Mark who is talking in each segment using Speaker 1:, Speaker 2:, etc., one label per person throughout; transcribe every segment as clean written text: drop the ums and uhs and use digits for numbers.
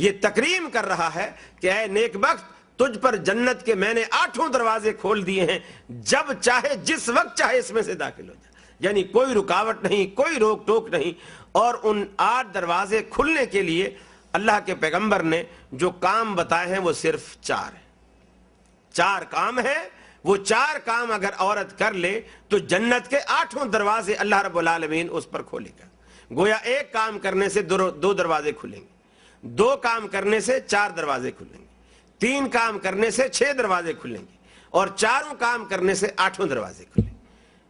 Speaker 1: یہ تکریم کر رہا ہے کہ اے نیک بخت، تجھ پر جنت کے میں نے 8 دروازے کھول دیے ہیں، جب چاہے جس وقت چاہے اس میں سے داخل ہو جائے، یعنی کوئی رکاوٹ نہیں، کوئی روک ٹوک نہیں۔ اور ان 8 دروازے کھلنے کے لیے اللہ کے پیغمبر نے جو کام بتائے ہیں وہ صرف 4 ہیں۔ 4 کام ہیں، وہ 4 کام اگر عورت کر لے تو جنت کے 8 دروازے اللہ رب العالمین اس پر کھولے گا۔ گویا ایک کام کرنے سے 2 دروازے کھلیں گے، 2 کام کرنے سے 4 دروازے کھلیں گے، 3 کام کرنے سے 6 دروازے کھلیں گے، اور 4 کام کرنے سے 8 دروازے کھلیں گے۔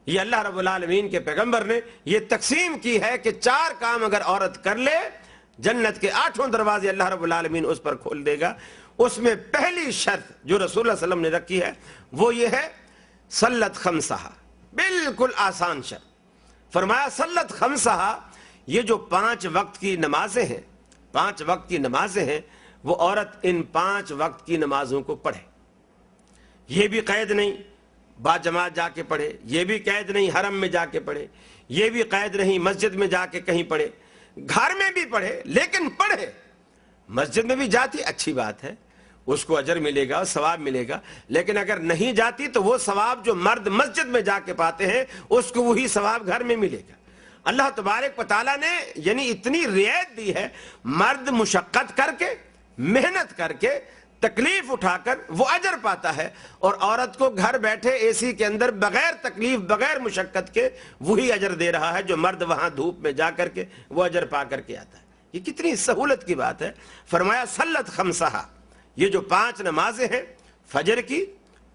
Speaker 1: یہ اللہ رب العالمین کے پیغمبر نے یہ تقسیم کی ہے کہ 4 کام اگر عورت کر لے، جنت کے 8 دروازے اللہ رب العالمین اس پر کھول دے گا۔ اس میں پہلی شرط جو رسول اللہ صلی اللہ علیہ وسلم نے رکھی ہے وہ یہ ہے صلت خمسہا، بالکل آسان شرط۔ فرمایا صلت خمسہا، یہ جو 5 وقت کی نمازیں ہیں، 5 وقت کی نمازیں ہیں، وہ عورت ان 5 وقت کی نمازوں کو پڑھے۔ یہ بھی قید نہیں با جماعت جا کے پڑھے، یہ بھی قید نہیں حرم میں جا کے پڑھے، یہ بھی قید نہیں مسجد میں جا کے کہیں پڑھے، گھر میں بھی پڑھے لیکن پڑھے۔ مسجد میں بھی جاتی اچھی بات ہے، اس کو اجر ملے گا، ثواب ملے گا، لیکن اگر نہیں جاتی تو وہ ثواب جو مرد مسجد میں جا کے پاتے ہیں اس کو وہی ثواب گھر میں ملے گا۔ اللہ تبارک و تعالیٰ نے یعنی اتنی رعایت دی ہے، مرد مشقت کر کے، محنت کر کے، تکلیف اٹھا کر وہ اجر پاتا ہے، اور عورت کو گھر بیٹھے اے سی کے اندر بغیر تکلیف بغیر مشقت کے وہی اجر دے رہا ہے جو مرد وہاں دھوپ میں جا کر کے وہ اجر پا کر کے آتا ہے۔ یہ کتنی سہولت کی بات ہے۔ فرمایا صلت خمسہا، یہ جو 5 نمازیں ہیں، فجر کی،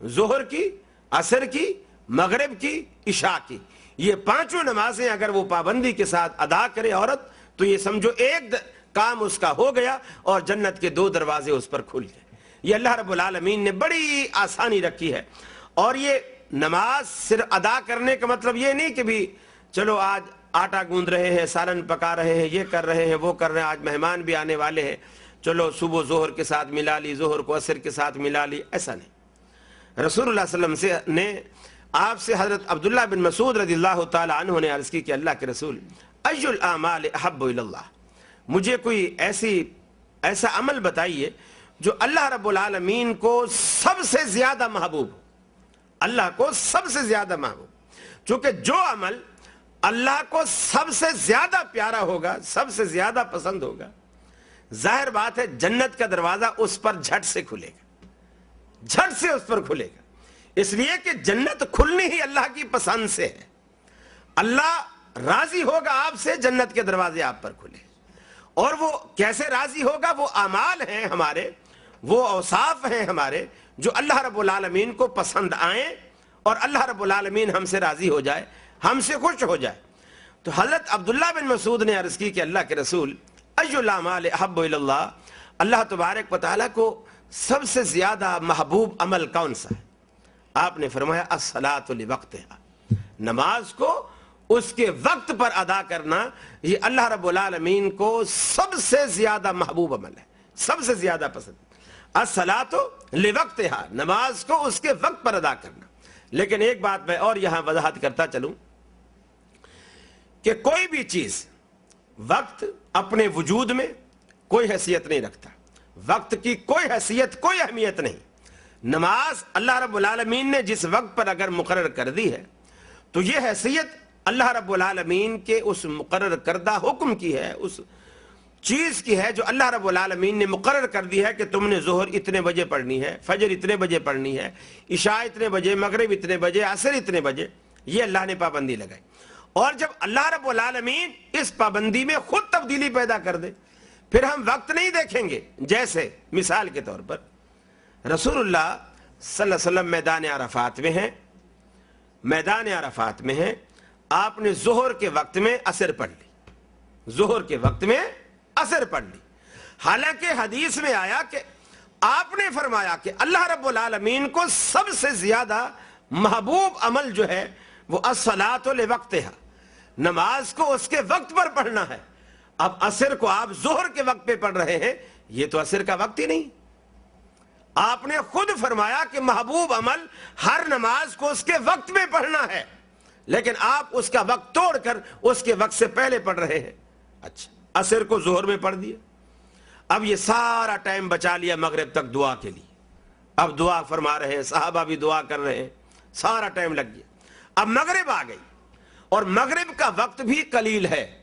Speaker 1: ظہر کی، عصر کی، مغرب کی، عشاء کی، یہ 5 نمازیں اگر وہ پابندی کے ساتھ ادا کرے عورت تو یہ سمجھو ایک کام اس کا ہو گیا اور جنت کے 2 دروازے اس پر کھل گئے۔ یہ اللہ رب العالمین نے بڑی آسانی رکھی ہے۔ اور یہ نماز صرف ادا کرنے کا مطلب یہ نہیں کہ بھی چلو آج آٹا گوندھ رہے ہیں، سالن پکا رہے ہیں، یہ کر رہے ہیں، وہ کر رہے ہیں، آج مہمان بھی آنے والے ہیں، چلو صبح ظہر کے ساتھ ملا لی، ظہر کو عصر کے ساتھ ملا لی، ایسا نہیں۔ رسول اللہ صلی اللہ علیہ وسلم نے آپ سے حضرت عبداللہ بن مسعود رضی اللہ تعالی عنہ نے عرض کی کہ اللہ کے رسول، ای الاعمال احب الی اللہ، مجھے کوئی ایسا عمل بتائیے جو اللہ رب العالمین کو سب سے زیادہ محبوب ہو، اللہ کو سب سے زیادہ محبوب۔ چونکہ جو عمل اللہ کو سب سے زیادہ پیارا ہوگا، سب سے زیادہ پسند ہوگا، ظاہر بات ہے جنت کا دروازہ اس پر جھٹ سے کھلے گا، جھٹ سے اس پر کھلے گا، اس لیے کہ جنت کھلنی ہی اللہ کی پسند سے ہے۔ اللہ راضی ہوگا آپ سے، جنت کے دروازے آپ پر کھلے، اور وہ کیسے راضی ہوگا؟ وہ اعمال ہیں ہمارے، وہ اوصاف ہیں ہمارے جو اللہ رب العالمین کو پسند آئیں اور اللہ رب العالمین ہم سے راضی ہو جائے، ہم سے خوش ہو جائے۔ تو حضرت عبداللہ بن مسعود نے عرض کی کہ اللہ کے رسول، ای الاعمال احب الی اللہ، اللہ تبارک و تعالیٰ کو سب سے زیادہ محبوب عمل کون سا ہے؟ آپ نے فرمایا الصلاۃ لوقتہا، نماز کو اس کے وقت پر ادا کرنا، یہ اللہ رب العالمین کو سب سے زیادہ محبوب عمل ہے، سب سے زیادہ پسند۔ الصلاۃ لوقتہا، نماز کو اس کے وقت پر ادا کرنا۔ لیکن ایک بات میں اور یہاں وضاحت کرتا چلوں کہ کوئی بھی چیز وقت اپنے وجود میں کوئی حیثیت نہیں رکھتا، وقت کی کوئی حیثیت، کوئی اہمیت نہیں۔ نماز اللہ رب العالمین نے جس وقت پر اگر مقرر کر دی ہے تو یہ حیثیت اللہ رب العالمین کے اس مقرر کردہ حکم کی ہے، اس چیز کی ہے جو اللہ رب العالمین نے مقرر کر دی ہے کہ تم نے ظہر اتنے بجے پڑھنی ہے، فجر اتنے بجے پڑھنی ہے، عشاء اتنے بجے، مغرب اتنے بجے، عصر اتنے بجے، یہ اللہ نے پابندی لگائی۔ اور جب اللہ رب العالمین اس پابندی میں خود تبدیلی پیدا کر دے پھر ہم وقت نہیں دیکھیں گے۔ جیسے مثال کے طور پر رسول اللہ صلی اللہ علیہ وسلم میدان عرفات میں ہیں، میدان عرفات میں ہیں، آپ نے ظہر کے وقت میں عصر پڑھ لی، ظہر کے وقت میں عصر پڑھ لی، حالانکہ حدیث میں آیا کہ آپ نے فرمایا کہ اللہ رب العالمین کو سب سے زیادہ محبوب عمل جو ہے وہ الصلاۃ لوقتہا، نماز کو اس کے وقت پر پڑھنا ہے۔ اب عصر کو آپ ظہر کے وقت پہ پڑھ رہے ہیں، یہ تو عصر کا وقت ہی نہیں۔ آپ نے خود فرمایا کہ محبوب عمل ہر نماز کو اس کے وقت میں پڑھنا ہے، لیکن آپ اس کا وقت توڑ کر اس کے وقت سے پہلے پڑھ رہے ہیں۔ اچھا، عصر کو ظہر میں پڑھ دیا، اب یہ سارا ٹائم بچا لیا مغرب تک دعا کے لیے. اب دعا فرما رہے ہیں, صحابہ بھی دعا کر رہے ہیں, سارا ٹائم لگ گیا. اب مغرب آ گئی اور مغرب کا وقت بھی قلیل ہے.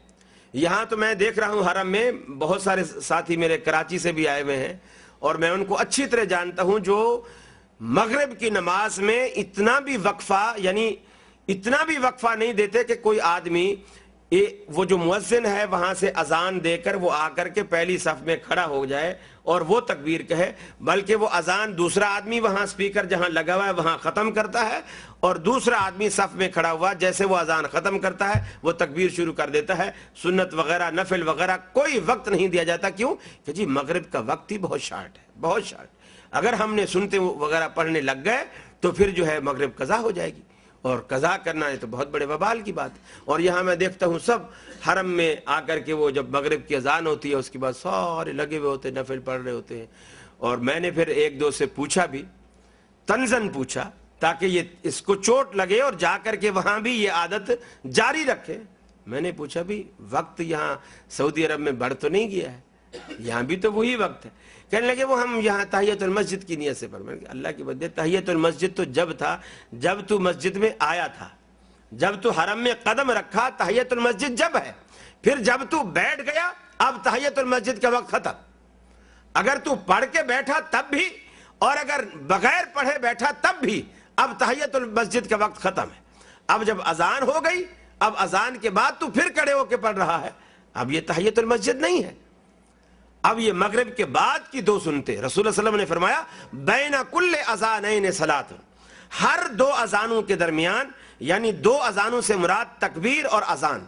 Speaker 1: یہاں تو میں دیکھ رہا ہوں حرم میں بہت سارے ساتھی میرے کراچی سے بھی آئے ہوئے ہیں اور میں ان کو اچھی طرح جانتا ہوں جو مغرب کی نماز میں اتنا بھی وقفہ نہیں دیتے کہ کوئی آدمی وہ جو مؤذن ہے وہاں سے اذان دے کر وہ آ کر کے پہلی صف میں کھڑا ہو جائے اور وہ تکبیر کہے, بلکہ وہ اذان دوسرا آدمی وہاں سپیکر جہاں لگا ہوا ہے وہاں ختم کرتا ہے اور دوسرا آدمی صف میں کھڑا ہوا جیسے وہ اذان ختم کرتا ہے وہ تکبیر شروع کر دیتا ہے. سنت وغیرہ نفل وغیرہ کوئی وقت نہیں دیا جاتا. کیوں کہ جی مغرب کا وقت ہی بہت شارٹ ہے, بہت شارٹ. اگر ہم نے سنتے وغیرہ پڑھنے لگ گئے تو پھر جو ہے مغرب قضا ہو جائے گی, اور قضا کرنا ہے تو بہت بڑے وبال کی بات. اور یہاں میں دیکھتا ہوں سب حرم میں آ کر کے وہ جب مغرب کی اذان ہوتی ہے اس کے بعد سارے لگے ہوئے ہوتے ہیں, نفل پڑھ رہے ہوتے ہیں. اور میں نے پھر ایک دو سے پوچھا بھی, تنزن پوچھا تاکہ یہ اس کو چوٹ لگے اور جا کر کے وہاں بھی یہ عادت جاری رکھے. میں نے پوچھا بھی وقت یہاں سعودی عرب میں بڑھ تو نہیں گیا ہے, یہاں بھی تو وہی وقت ہے. کہنے لگے وہ ہم یہاں تحیت المسجد کی نیت سے پڑھ. اللہ کی بندے, تحیت المسجد تو جب تھا جب تو مسجد میں آیا تھا, جب تو حرم میں قدم رکھا تحیت المسجد جب ہے. پھر جب تو بیٹھ گیا اب تحیت المسجد کا وقت ختم. اگر تو پڑھ کے بیٹھا تب بھی اور اگر بغیر پڑھے بیٹھا تب بھی اب تحیت المسجد کا وقت ختم ہے. اب جب اذان ہو گئی اب اذان کے بعد تو پھر کھڑے ہو کے پڑھ رہا ہے, اب یہ تحیت المسجد نہیں ہے. اب یہ مغرب کے بعد کی دو سنتے, رسول اللہ صلی اللہ علیہ وسلم نے فرمایا بین کل اذانین صلاۃ, ہر دو اذانوں کے درمیان, یعنی دو اذانوں سے مراد تکبیر اور اذان,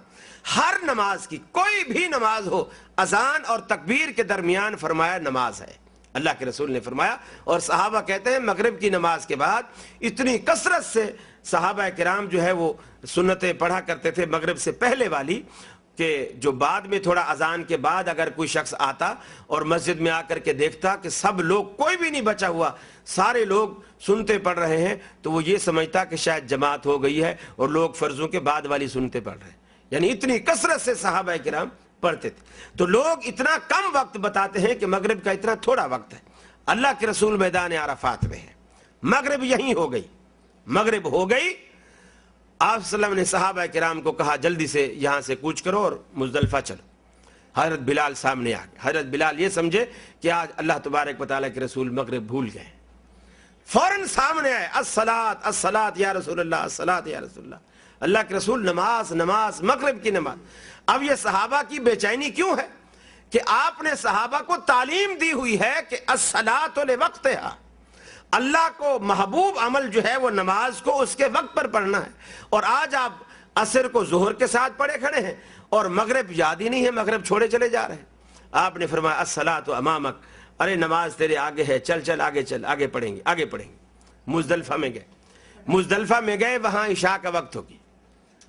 Speaker 1: ہر نماز کی کوئی بھی نماز ہو اذان اور تکبیر کے درمیان فرمایا نماز ہے. اللہ کے رسول نے فرمایا. اور صحابہ کہتے ہیں مغرب کی نماز کے بعد اتنی کثرت سے صحابہ کرام جو ہے وہ سنتیں پڑھا کرتے تھے مغرب سے پہلے والی, کہ جو بعد میں تھوڑا اذان کے بعد اگر کوئی شخص آتا اور مسجد میں آ کر کے دیکھتا کہ سب لوگ, کوئی بھی نہیں بچا ہوا, سارے لوگ سنتے پڑھ رہے ہیں, تو وہ یہ سمجھتا کہ شاید جماعت ہو گئی ہے اور لوگ فرضوں کے بعد والی سنتے پڑھ رہے ہیں. یعنی اتنی کثرت سے صحابہ کرام پڑھتے تھے. تو لوگ اتنا کم وقت بتاتے ہیں کہ مغرب کا اتنا تھوڑا وقت ہے. اللہ کے رسول میدان عرفات میں ہے, مغرب یہیں ہو گئی, مغرب ہو گئی. آپ صلی اللہ علیہ وسلم نے صحابہ کرام کو کہا جلدی سے یہاں سے کوچ کرو اور مزدلفہ چلو. حضرت بلال سامنے آ گئے. حضرت بلال یہ سمجھے کہ آج اللہ تبارک و تعالیٰ کے رسول مغرب بھول گئے, فوراً سامنے آئے, الصلاۃ الصلاۃ یا رسول اللہ, الصلاۃ یا رسول اللہ. اللہ کے رسول نماز نماز, مغرب کی نماز. اب یہ صحابہ کی بے چینی کیوں ہے کہ آپ نے صحابہ کو تعلیم دی ہوئی ہے کہ الصلاۃ لوقتہا, اللہ کو محبوب عمل جو ہے وہ نماز کو اس کے وقت پر پڑھنا ہے. اور آج آپ عصر کو ظہر کے ساتھ پڑھے کھڑے ہیں اور مغرب یاد ہی نہیں ہے, مغرب چھوڑے چلے جا رہے ہیں. آپ نے فرمایا الصلاۃ امامک, ارے نماز تیرے آگے ہے, چل چل آگے چل, آگے پڑھیں گے آگے پڑھیں گے. مزدلفہ میں گئے, مزدلفہ میں گئے, وہاں عشاء کا وقت ہو گیا,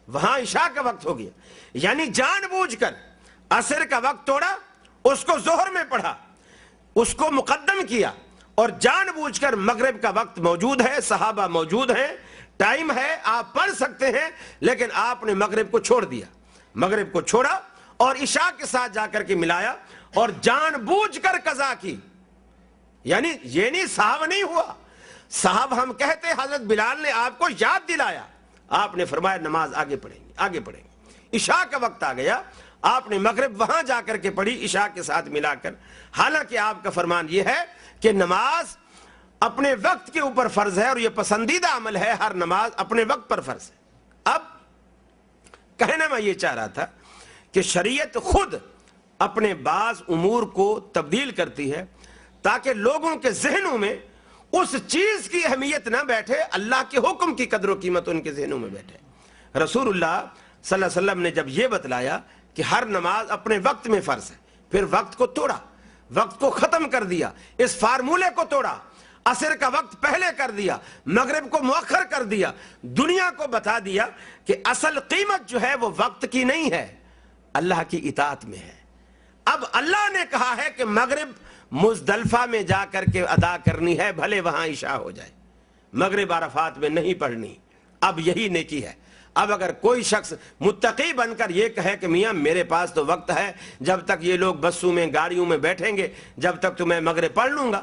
Speaker 1: وہاں عشاء کا وقت ہو گیا. یعنی جان بوجھ کر عصر کا وقت توڑا, اس کو ظہر میں پڑھا, اس کو مقدم کیا, اور جان بوجھ کر مغرب کا وقت موجود ہے, صحابہ موجود ہیں, ٹائم ہے, آپ پڑھ سکتے ہیں, لیکن آپ نے مغرب کو چھوڑ دیا. مغرب کو چھوڑا اور عشاء کے ساتھ جا کر کے ملایا اور جان بوجھ کر قضا کی. یعنی یہ نہیں صاحب نہیں ہوا, صاحب ہم کہتے حضرت بلال نے آپ کو یاد دلایا, آپ نے فرمایا نماز آگے پڑھیں گے آگے پڑھیں گے. عشاء کا وقت آ گیا, آپ نے مغرب وہاں جا کر کے پڑھی عشاء کے ساتھ ملا کر. حالانکہ آپ کا فرمان یہ ہے کہ نماز اپنے وقت کے اوپر فرض ہے اور یہ پسندیدہ عمل ہے, ہر نماز اپنے وقت پر فرض ہے. اب کہنا میں یہ چاہ رہا تھا کہ شریعت خود اپنے بعض امور کو تبدیل کرتی ہے تاکہ لوگوں کے ذہنوں میں اس چیز کی اہمیت نہ بیٹھے, اللہ کے حکم کی قدر و قیمت ان کے ذہنوں میں بیٹھے. رسول اللہ صلی اللہ علیہ وسلم نے جب یہ بتلایا کہ ہر نماز اپنے وقت میں فرض ہے, پھر وقت کو توڑا, وقت کو ختم کر دیا, اس فارمولے کو توڑا, عصر کا وقت پہلے کر دیا, مغرب کو مؤخر کر دیا, دنیا کو بتا دیا کہ اصل قیمت جو ہے وہ وقت کی نہیں ہے, اللہ کی اطاعت میں ہے. اب اللہ نے کہا ہے کہ مغرب مزدلفہ میں جا کر کے ادا کرنی ہے, بھلے وہاں عشاء ہو جائے, مغرب عرفات میں نہیں پڑھنی. اب یہی نیکی ہے. اب اگر کوئی شخص متقی بن کر یہ کہے کہ میاں میرے پاس تو وقت ہے، جب تک یہ لوگ بسوں میں گاڑیوں میں بیٹھیں گے جب تک تو میں مغرب پڑھ لوں گا،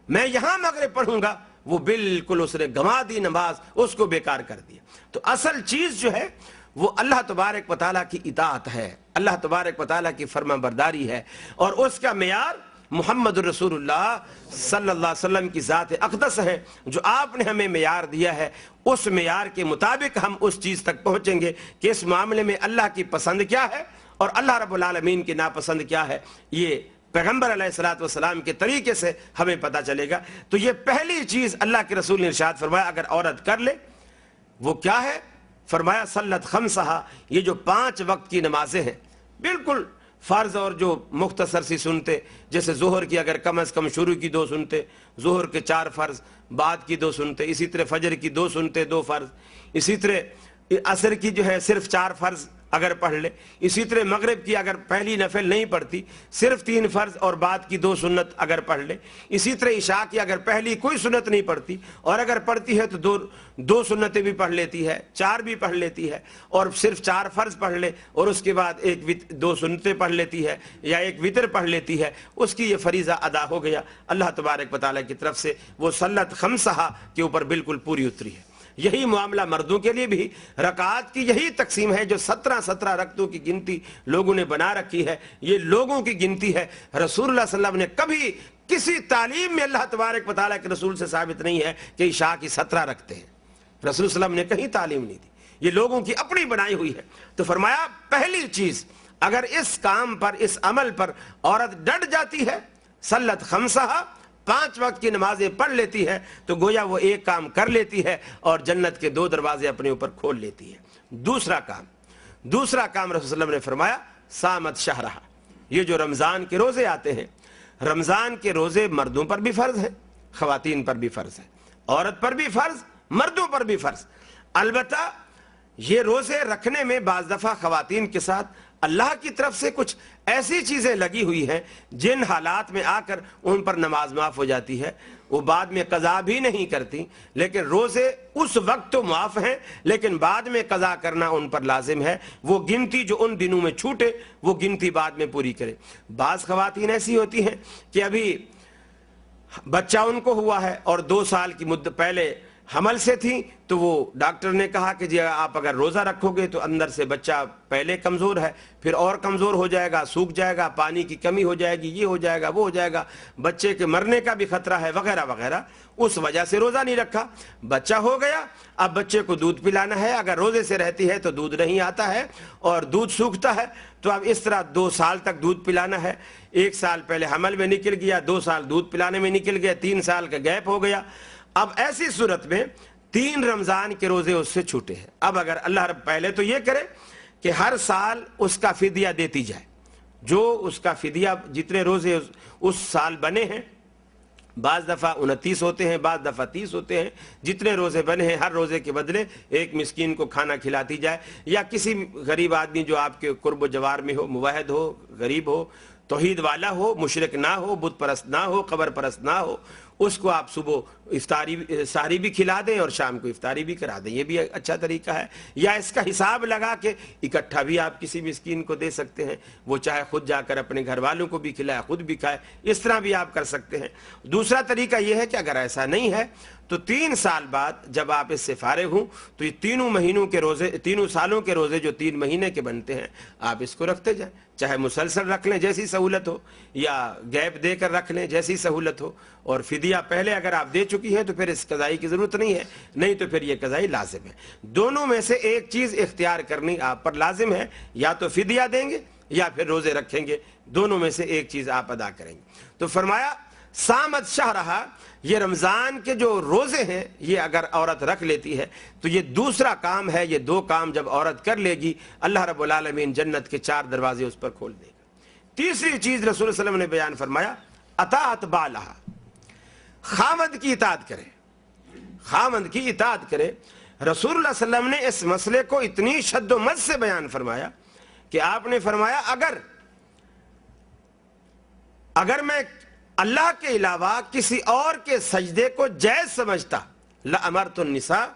Speaker 1: میں یہاں مغرب پڑھوں گا، وہ بالکل اس نے گنوا دی نماز، اس کو بیکار کر دیا۔ تو اصل چیز جو ہے وہ اللہ تبارک و تعالیٰ کی اطاعت ہے، اللہ تبارک و تعالیٰ کی فرما برداری ہے، اور اس کا معیار محمد رسول اللہ صلی اللہ علیہ وسلم کی ذات اقدس ہے، جو آپ نے ہمیں معیار دیا ہے۔ اس معیار کے مطابق ہم اس چیز تک پہنچیں گے کہ اس معاملے میں اللہ کی پسند کیا ہے اور اللہ رب العالمین کی ناپسند کیا ہے، یہ پیغمبر علیہ الصلوۃ والسلام کے طریقے سے ہمیں پتہ چلے گا۔ تو یہ پہلی چیز اللہ کے رسول نے ارشاد فرمایا اگر عورت کر لے وہ کیا ہے؟ فرمایا صلت خمسہا، یہ جو 5 وقت کی نمازیں ہیں، بالکل فرض اور جو مختصر سی سنتے، جیسے ظہر کی اگر کم از کم شروع کی 2 سنتے، ظہر کے 4 فرض، بعد کی 2 سنتے، اسی طرح فجر کی 2 سنتے 2 فرض، اسی طرح عصر کی جو ہے صرف 4 فرض اگر پڑھ لے، اسی طرح مغرب کی اگر پہلی نفل نہیں پڑھتی صرف 3 فرض اور بعد کی 2 سنت اگر پڑھ لے، اسی طرح عشاء کی اگر پہلی کوئی سنت نہیں پڑھتی اور اگر پڑھتی ہے تو 2 سنتیں بھی پڑھ لیتی ہے، 4 بھی پڑھ لیتی ہے، اور صرف 4 فرض پڑھ لے اور اس کے بعد 2 سنتیں پڑھ لیتی ہے یا 1 وتر پڑھ لیتی ہے، اس کی یہ فریضہ ادا ہو گیا، اللہ تبارک و تعالیٰ کی طرف سے وہ صلت خمسہا کے اوپر بالکل پوری اتری ہے۔ یہی معاملہ مردوں کے لیے بھی، رکعات کی یہی تقسیم ہے جو 17 رکعتوں کی گنتی لوگوں نے بنا رکھی ہے، یہ لوگوں کی گنتی ہے۔ رسول اللہ صلی اللہ علیہ وسلم نے کبھی کسی تعلیم میں اللہ تبارک و تعالیٰ کے رسول سے ثابت نہیں ہے کہ عشاء کی 17 رکعتیں ہیں، رسول صلی اللہ علیہ وسلم نے کہیں تعلیم نہیں دی، یہ لوگوں کی اپنی بنائی ہوئی ہے۔ تو فرمایا پہلی چیز اگر اس کام پر، اس عمل پر عورت ڈٹ جاتی ہے، صلت خمسہا، 5 وقت کی نمازیں پڑھ لیتی ہے، تو گویا وہ ایک کام کر لیتی ہے اور جنت کے 2 دروازے اپنے اوپر کھول لیتی ہے۔ دوسرا کام رسول اللہ صلی اللہ علیہ وسلم نے فرمایا صامت شہرہا، یہ جو رمضان کے روزے آتے ہیں، رمضان کے روزے مردوں پر بھی فرض ہیں، خواتین پر بھی فرض ہے، عورت پر بھی فرض، مردوں پر بھی فرض۔ البتہ یہ روزے رکھنے میں بعض دفعہ خواتین کے ساتھ اللہ کی طرف سے کچھ ایسی چیزیں لگی ہوئی ہیں جن حالات میں آ کر ان پر نماز معاف ہو جاتی ہے، وہ بعد میں قضا بھی نہیں کرتی، لیکن روزے اس وقت تو معاف ہیں لیکن بعد میں قضا کرنا ان پر لازم ہے، وہ گنتی جو ان دنوں میں چھوٹے وہ گنتی بعد میں پوری کرے۔ بعض خواتین ایسی ہوتی ہیں کہ ابھی بچہ ان کو ہوا ہے اور 2 سال کی مدت پہلے حمل سے تھی، تو وہ ڈاکٹر نے کہا کہ جی آپ اگر روزہ رکھو گے تو اندر سے بچہ پہلے کمزور ہے، پھر اور کمزور ہو جائے گا، سوکھ جائے گا، پانی کی کمی ہو جائے گی، یہ ہو جائے گا، وہ ہو جائے گا، بچے کے مرنے کا بھی خطرہ ہے، وغیرہ وغیرہ، اس وجہ سے روزہ نہیں رکھا۔ بچہ ہو گیا، اب بچے کو دودھ پلانا ہے، اگر روزے سے رہتی ہے تو دودھ نہیں آتا ہے اور دودھ سوکھتا ہے، تو اب اس طرح 2 سال تک دودھ پلانا ہے، 1 سال پہلے حمل میں نکل گیا، 2 سال دودھ پلانے میں نکل گیا، 3 سال کا گیپ ہو گیا۔ اب ایسی صورت میں 3 رمضان کے روزے اس سے چھوٹے ہیں۔ اب اگر اللہ رب پہلے تو یہ کرے کہ ہر سال اس کا فدیہ دیتی جائے، جو اس کا فدیہ جتنے روزے اس سال بنے ہیں، بعض دفعہ 29 ہوتے ہیں، بعض دفعہ 30 ہوتے ہیں، جتنے روزے بنے ہیں ہر روزے کے بدلے ایک مسکین کو کھانا کھلاتی جائے، یا کسی غریب آدمی جو آپ کے قرب و جوار میں ہو، موحد ہو، غریب ہو، توحید والا ہو، مشرک نہ ہو، بت پرست نہ ہو، قبر پرست نہ ہو، اس کو آپ صبح سحری بھی کھلا دیں اور شام کو افطاری بھی کرا دیں، یہ بھی اچھا طریقہ ہے۔ یا اس کا حساب لگا کے اکٹھا بھی آپ کسی مسکین کو دے سکتے ہیں، وہ چاہے خود جا کر اپنے گھر والوں کو بھی کھلائے، خود بھی کھائے، اس طرح بھی آپ کر سکتے ہیں۔ دوسرا طریقہ یہ ہے کہ اگر ایسا نہیں ہے تو 3 سال بعد جب آپ اس سے فارغ ہوں تو یہ 3 مہینوں کے روزے، 3 سالوں کے روزے جو 3 مہینے کے بنتے ہیں آپ اس کو رکھتے جائیں، چاہے مسلسل رکھ لیں جیسی سہولت ہو، یا گیپ دے کر رکھ لیں جیسی سہولت ہو، اور فدیہ پہلے اگر آپ دے چکی ہیں تو پھر اس قضائی کی ضرورت نہیں ہے، نہیں تو پھر یہ قضائی لازم ہے۔ دونوں میں سے ایک چیز اختیار کرنی آپ پر لازم ہے، یا تو فدیہ دیں گے یا پھر روزے رکھیں گے، دونوں میں سے ایک چیز آپ ادا کریں گے۔ تو فرمایا صامت شہرہا، یہ رمضان کے جو روزے ہیں یہ اگر عورت رکھ لیتی ہے تو یہ دوسرا کام ہے، یہ 2 کام جب عورت کر لے گی اللہ رب العالمین جنت کے 4 دروازے اس پر کھول دے گا۔ تیسری چیز رسول اللہ صلی اللہ علیہ وسلم نے بیان فرمایا اطاعت بالہا، خاوند کی اطاعت کرے، خاوند کی اطاعت کرے۔ رسول اللہ صلی اللہ علیہ وسلم نے اس مسئلے کو اتنی شد و مد سے بیان فرمایا کہ آپ نے فرمایا اگر میں اللہ کے علاوہ کسی اور کے سجدے کو جائز سمجھتا لَأَمَرْتُ النِّسَاءَ